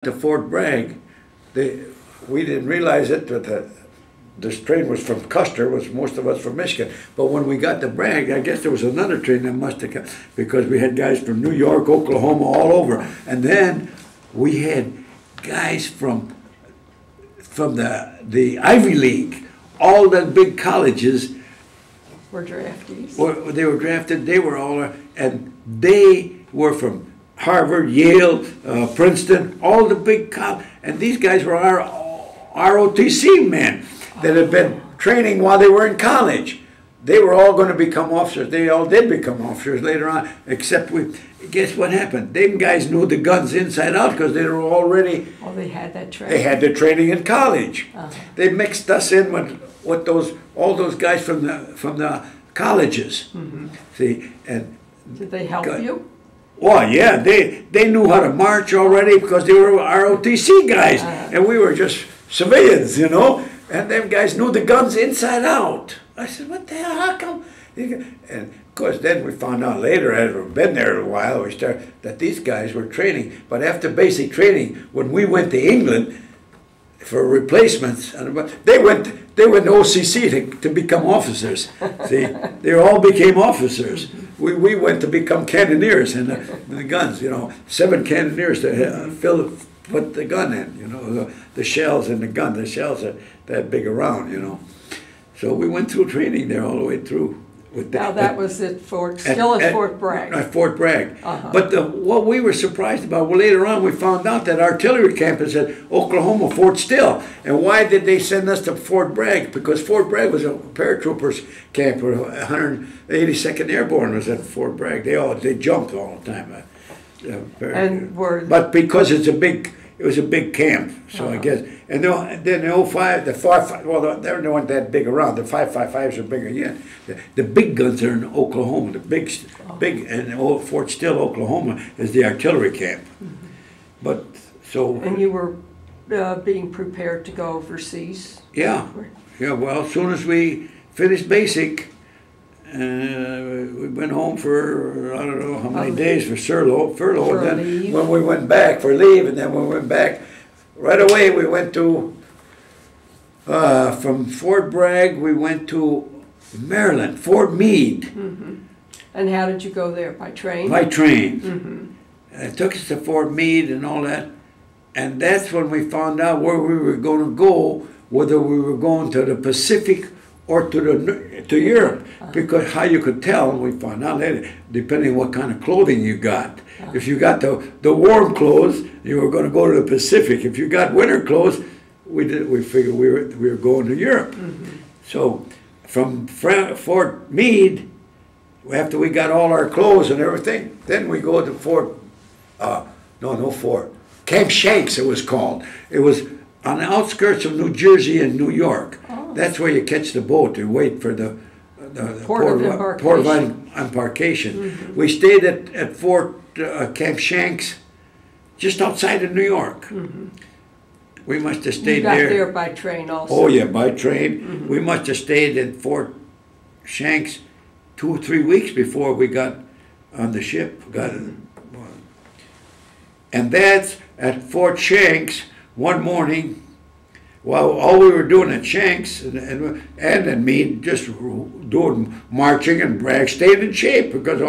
to Fort Bragg, we didn't realize it, but this train was from Custer, was most of us from Michigan. But when we got to Bragg, I guess there was another train that must have come, because we had guys from New York, Oklahoma, all over. And then we had guys from the Ivy League, all the big colleges. Were draftees. They were drafted, they were all, and they were from Harvard, Yale, Princeton, all the big colleges. And these guys were our ROTC men that had been training while they were in college. They were all going to become officers. They all did become officers later on, except guess what happened? Them guys knew the guns inside out because they were already... Oh, they had that training. They had the training in college. They mixed us in with all those guys from the colleges. Mm-hmm. See, and... Did they help you? Well, yeah, they knew how to march already because they were ROTC guys, and we were just civilians, you know. And them guys knew the guns inside out. I said, what the hell, how come? And of course, then we found out later, after we'd been there a while, that these guys were training. But after basic training, when we went to England for replacements, they went to OCC to become officers. See, they all became officers. We went to become cannoneers in the guns, you know, 7 cannoneers to put the gun in, you know, the shells in the gun. The shells are that big around, you know. So we went through training there all the way through. Now that was at Fort Bragg. At Fort Bragg. But what we were surprised about, well, later on we found out that artillery camp is at Oklahoma, Fort Still. And why did they send us to Fort Bragg? Because Fort Bragg was a paratroopers camp, where 182nd Airborne was at Fort Bragg. They jumped all the time. But because it was a big camp, so I guess. And then the 05, the 55, well, they weren't that big around. The 5.55s are bigger yet. The big guns are in Oklahoma. The big, and Fort Still, Oklahoma, is the artillery camp. But so. And you were being prepared to go overseas. Yeah, yeah. Well, as soon as we finished basic, we went home for, I don't know how many days for furlough. And then when we went back for leave, and then when we went back, right away we went to, from Fort Bragg, we went to Maryland, Fort Meade. Mm-hmm. And how did you go there? By train? By train. Mm-hmm. It took us to Fort Meade and all that. And that's when we found out where we were going to go, whether we were going to the Pacific or to Europe, because how you could tell, we found out later, depending what kind of clothing you got. If you got the warm clothes, you were going to go to the Pacific. If you got winter clothes, we figured we were going to Europe. Mm-hmm. So from Fort Meade, after we got all our clothes and everything, then we go to Camp Shanks, it was called. It was on the outskirts of New Jersey and New York. That's where you catch the boat and wait for the port of embarkation. Mm-hmm. We stayed at Camp Shanks, just outside of New York. Mm-hmm. We must have stayed there. You got there by train also? Oh yeah, by train. Mm-hmm. We must have stayed at Fort Shanks 2 or 3 weeks before we got on the ship. And that's at Fort Shanks one morning. Well, all we were doing at Shanks and in Meade, just doing marching and Bragg, staying in shape because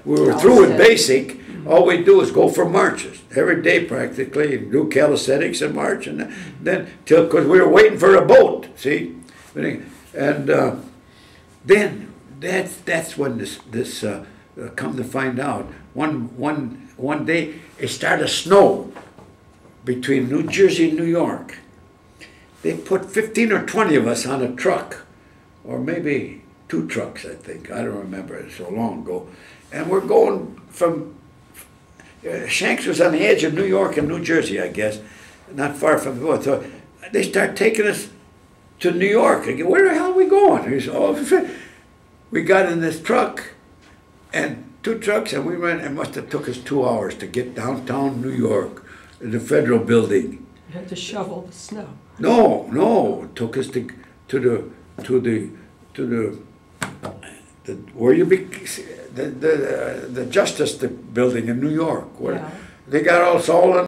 we were through with basic. All we do is go for marches every day practically, and do calisthenics and march, and then because we were waiting for a boat, see, and then that's when this come to find out one day it started to snow between New Jersey and New York. They put 15 or 20 of us on a truck, or maybe 2 trucks, I think. I don't remember, it's so long ago. And we're going from, Shanks was on the edge of New York and New Jersey, I guess, not far from the boat. So they start taking us to New York. Again, where the hell are we going? He said, oh, we got in this truck, and 2 trucks, and we ran. It must have took us 2 hours to get downtown New York. The federal building. You had to shovel the snow. No, it took us to the where you be the Justice building in New York, where they got us all in